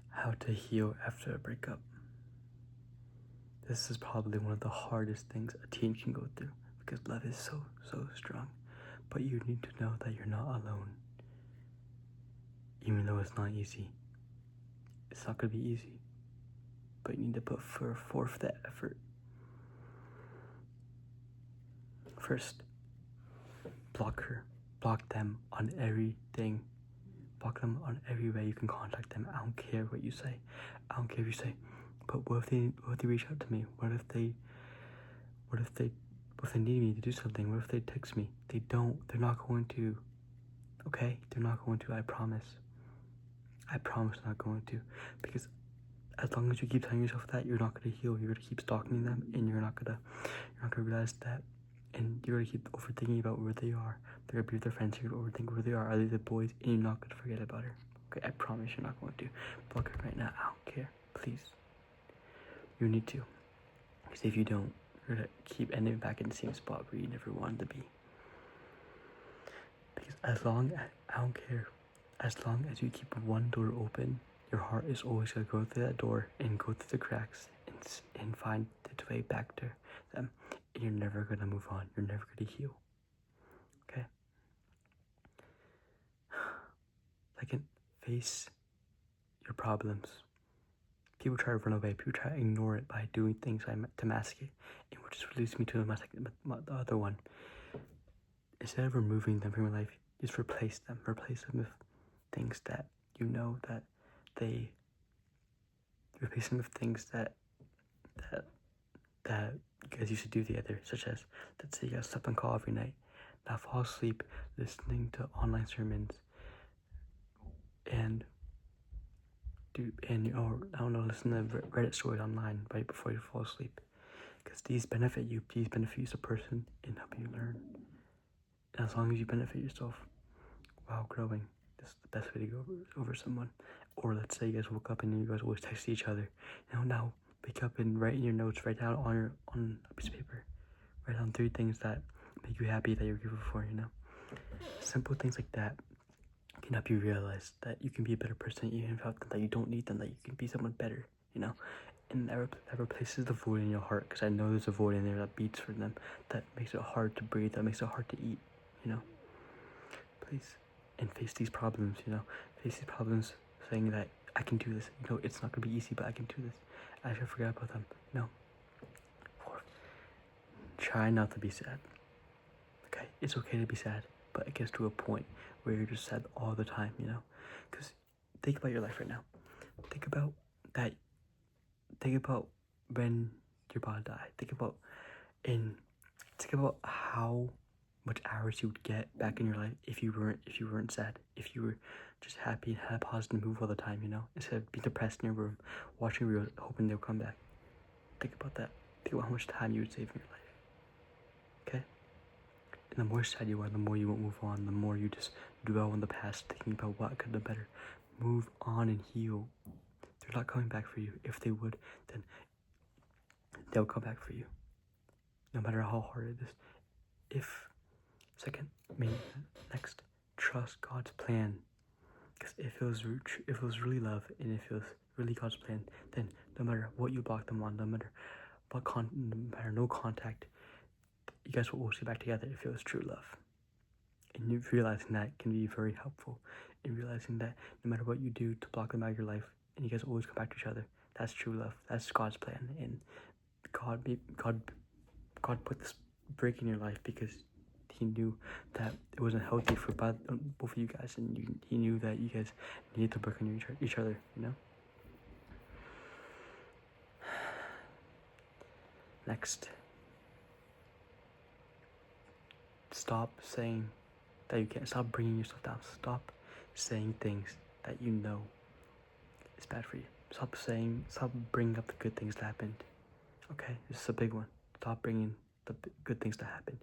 How to heal after a breakup. This is probably one of the hardest things a teen can go through because love is so strong. But you need to know that you're not alone. Even though it's not easy. It's not going to be easy. But you need to put forth that effort. First, block her. Block them on everything. Block them on every way you can contact them. I don't care what you say. I don't care if you say, but what if they reach out to me? What if they need me to do something? What if they text me? They don't. They're not going to. Okay? They're not going to. I promise. I promise they're not going to. Because as long as you keep telling yourself that, you're not going to heal. You're going to keep stalking them, and you're not going to realize that. And you're going to keep overthinking about where they are. They're going to be with their friends. You're going to overthink where they are. Are they the boys? And you're not going to forget about her. Okay? I promise you're not going to. Block her right now. I don't care. Please. You need to. Because if you don't, you're going to keep ending back in the same spot where you never wanted to be. Because I don't care, as long as you keep one door open, your heart is always going to go through that door and go through the cracks and find its way back to them. And you're never going to move on. You're never going to heal. Okay? Second, face your problems. People try to run away. People try to ignore it by doing things to mask it. And which just leads me to the other one. Instead of removing them from your life, just replace them. Replace them with things that you know that they. Replace them with things that you guys used to do together, such as, let's say you guys slept on call every night. Now fall asleep listening to online sermons and listen to Reddit stories online right before you fall asleep. Because these benefit you as a person and help you learn. And as long as you benefit yourself while growing, this is the best way to go over someone. Or let's say you guys woke up and you guys always text each other. Now wake up and write in your notes, write down on a piece of paper. Write down 3 things that make you happy, that you're grateful for, Simple things like that can help you realize that you can be a better person, even without them, that you don't need them, that you can be someone better, And that replaces the void in your heart, because I know there's a void in there that beats for them, that makes it hard to breathe, that makes it hard to eat, Please. And face these problems, Face these problems saying that I can do this. It's not going to be easy, but I can do this. I should forget about them. No. Try not to be sad. Okay? It's okay to be sad, but it gets to a point where you're just sad all the time, Because think about your life right now. Think about that. Think about when you're about to die. Think about how much hours you would get back in your life if you weren't sad, if you were just happy and had a positive mood all the time, instead of being depressed in your room, watching reels, hoping they'll come back. Think about that. Think about how much time you would save in your life. Okay? And the more sad you are, the more you won't move on, the more you just dwell on the past, thinking about what could have been better. Move on and heal. They're not coming back for you. If they would, then they'll come back for you, no matter how hard it is. Next, trust God's plan. Because if it was really love, and if it was really God's plan, then no matter what you block them on, no matter no contact, you guys will always get back together if it was true love. And you realizing that can be very helpful. And realizing that no matter what you do to block them out of your life, and you guys always come back to each other, that's true love. That's God's plan. And God put this break in your life because He knew that it wasn't healthy for both of you guys, and He knew that you guys needed to work on each other, Next, stop saying that you can't. Stop bringing yourself down. Stop saying things that you know is bad for you. Stop bringing up the good things that happened. Okay, this is a big one. Stop bringing the good things that happened.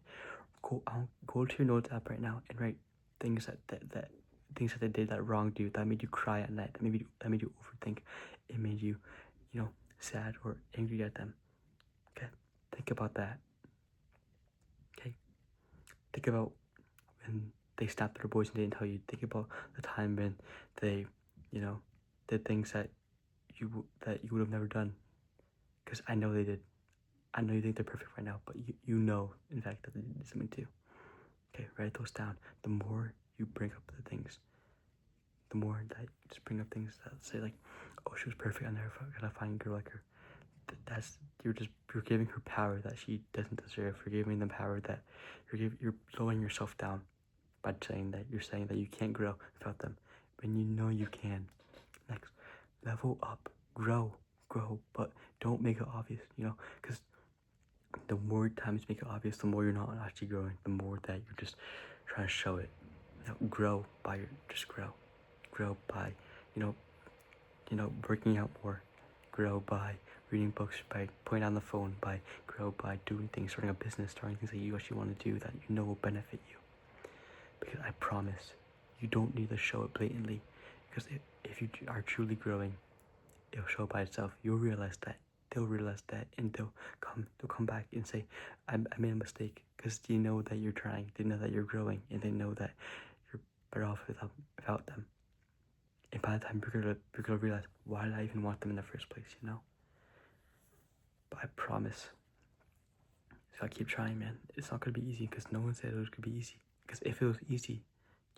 Go to your notes app right now and write things that they did that wronged you, that made you cry at night, that made you overthink, it made you, sad or angry at them. Okay, think about that. Okay, think about when they snapped their boys and didn't tell you. Think about the time when they did things that you would have never done. Because I know they did. I know you think they're perfect right now, but you know, in fact, that they did something too. Okay, write those down. The more you bring up the things, the more that you just bring up things that say like, oh, she was perfect, I never gotta find a girl like her. You're giving her power that she doesn't deserve. You're giving them power that you're slowing yourself down by saying that you can't grow without them, when you know you can. Next, level up, grow, but don't make it obvious. Because the more times you make it obvious, the more you're not actually growing. The more that you're just trying to show it. Grow by working out more. Grow by reading books, by putting on the phone, grow by doing things, starting a business, starting things that you actually want to do that you know will benefit you. Because I promise, you don't need to show it blatantly. Because if you are truly growing, it'll show by itself. You'll realize that. They'll realize that, and they'll come back and say, I made a mistake. Because they know that you're trying, they know that you're growing, and they know that you're better off without them. And by the time you're gonna realize, why did I even want them in the first place, But I promise, if I keep trying, man, it's not gonna be easy, because no one said it was gonna be easy. Because if it was easy,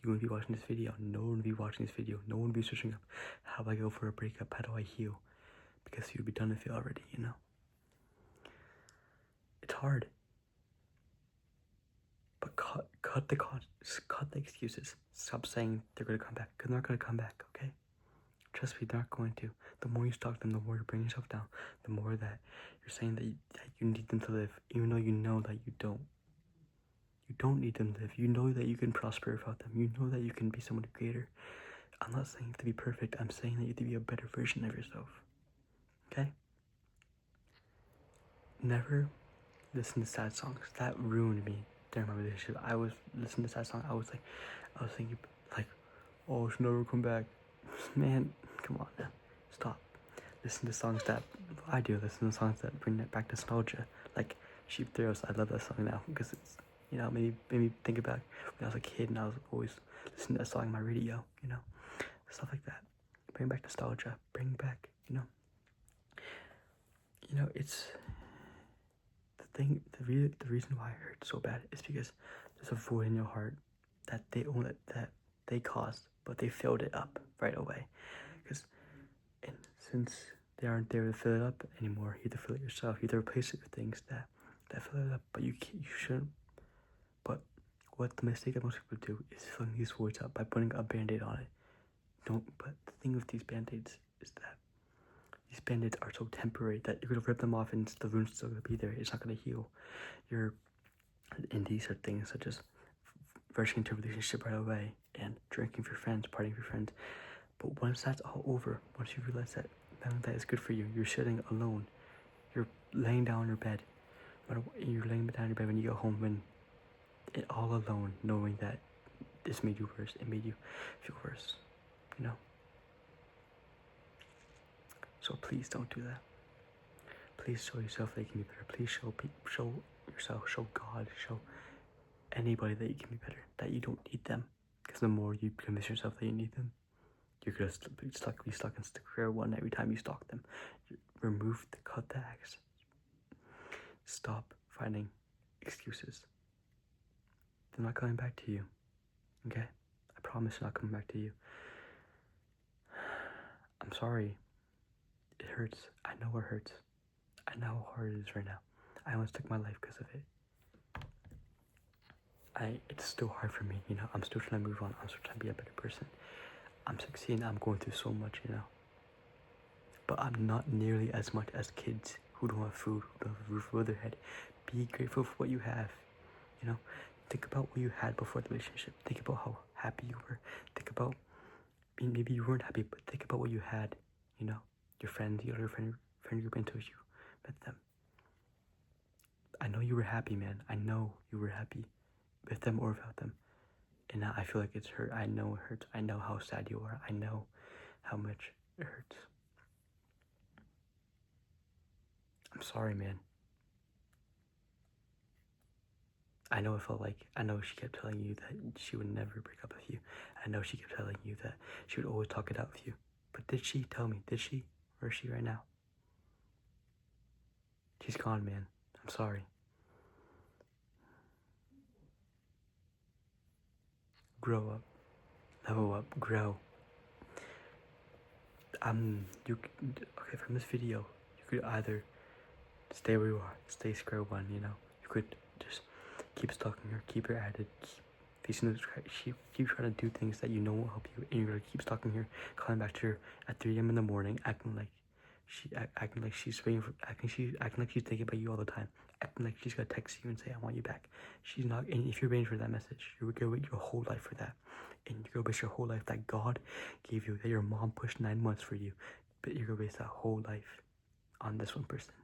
you wouldn't be watching this video. No one would be watching this video. No one would be searching up, how do I go for a breakup? How do I heal? Because you'd be done with it already, It's hard. But cut the excuses. Stop saying they're gonna come back, because they're not gonna come back, okay? Trust me, they're not going to. The more you stalk them, the more you're bringing yourself down. The more that you're saying that you need them to live, even though you know that you don't. You don't need them to live. You know that you can prosper without them. You know that you can be someone greater. I'm not saying you have to be perfect. I'm saying that you have to be a better version of yourself. Okay? Never listen to sad songs. That ruined me during my relationship. I was listening to sad songs. I was thinking like, oh, she'll never come back. Man, come on now. Stop. Listen to songs that listen to songs that bring back nostalgia. Like Sheep Thrills. I love that song now because it's made me think about when I was a kid and I was always listening to that song on my radio. Stuff like that. Bring back nostalgia. Bring back it's the reason why it hurts so bad is because there's a void in your heart that they caused, but they filled it up right away. And since they aren't there to fill it up anymore, you have to fill it yourself. You have to replace it with things that fill it up, but you shouldn't. But what the mistake that most people do is filling these voids up by putting a band-aid on it. But the thing with these band-aids is that these band-aids are so temporary that you're gonna rip them off and the wound's still gonna be there. It's not gonna heal. And these are things such as rushing into a relationship right away and drinking with your friends, partying with your friends. But once that's all over, once you realize that none of that is good for you, you're sitting alone. You're laying down on your bed. You're laying down on your bed when you go home, all alone, knowing that this made you worse. It made you feel worse. So please don't do that. Please show yourself that you can be better. Please show yourself, show God, show anybody that you can be better, that you don't need them. Because the more you convince yourself that you need them, you're gonna be stuck in square one every time you stalk them. Cut the axe. Stop finding excuses. They're not coming back to you. Okay? I promise they're not coming back to you. I'm sorry. It hurts. I know it hurts. I know how hard it is right now. I almost took my life because of it. It's still hard for me, I'm still trying to move on. I'm still trying to be a better person. I'm succeeding. I'm going through so much, But I'm not nearly as much as kids who don't have food, who don't have a roof over their head. Be grateful for what you have, Think about what you had before the relationship. Think about how happy you were. Think about, maybe you weren't happy, but think about what you had, Your friends, your friend group until you met them. I know you were happy, man. I know you were happy with them or without them. And now I feel like it's hurt. I know it hurts. I know how sad you are. I know how much it hurts. I'm sorry, man. I know she kept telling you that she would never break up with you. I know she kept telling you that she would always talk it out with you. But did she? Tell me, did she? Where is she right now? She's gone, man. I'm sorry. Grow up. Level up. Grow. Okay, from this video, you could either stay where you are, stay square one, you know. You could just keep stalking her, keep her at it, keep trying to do things that you know won't help you, and you're gonna keep stalking her, calling back to her at 3 a.m. in the morning, acting like she's waiting for, acting like she's thinking about you all the time, acting like she's gonna text you and say, I want you back. She's not, and if you're waiting for that message, you're gonna wait your whole life for that. And you're gonna waste your whole life that God gave you, that your mom pushed 9 months for you, but you're gonna waste that whole life on this one person.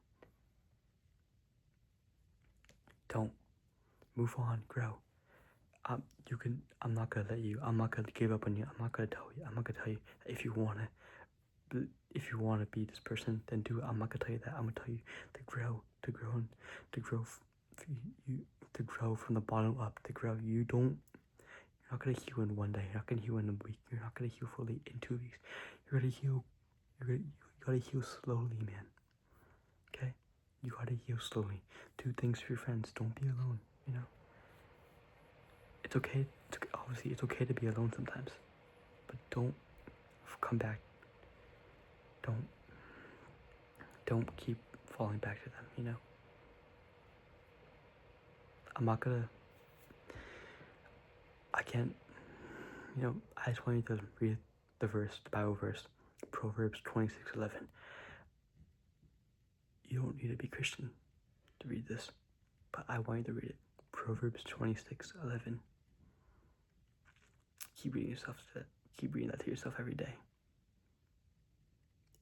Don't. Move on, grow. I'm not gonna give up on you. I'm not gonna tell you that if you wanna be this person, then do it. I'm not gonna tell you that. I'm gonna tell you to grow, to grow from the bottom up, to grow. You're not gonna heal in one day. You're not gonna heal in a week. You're not gonna heal fully in 2 weeks. You're gonna heal. You gotta heal slowly, man. Okay? You gotta heal slowly. Do things for your friends. Don't be alone. You know. It's okay. Obviously, it's okay to be alone sometimes, but don't come back. Don't keep falling back to them. You know. I can't. You know. I just want you to read the Bible verse, Proverbs 26:11. You don't need to be Christian to read this, but I want you to read it. Proverbs 26:11. Keep reading that to yourself every day,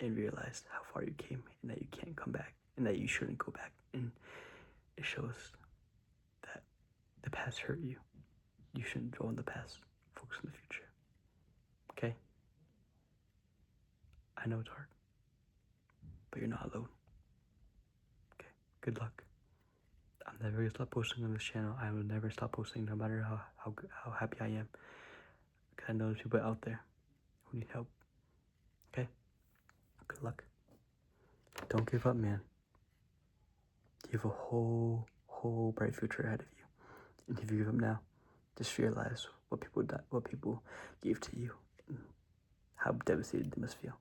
and realize how far you came, and that you can't come back, and that you shouldn't go back. And it shows that the past hurt you. You shouldn't dwell on the past. Focus on the future. Okay? I know it's hard, but you're not alone. Okay? Good luck. I'm never gonna stop posting on this channel. I will never stop posting, no matter how happy I am. Because I know there's people out there who need help. Okay? Good luck. Don't give up, man. You have a whole bright future ahead of you. And if you give up now, just realize what people gave to you and how devastated they must feel.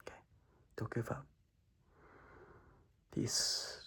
Okay? Don't give up. Peace.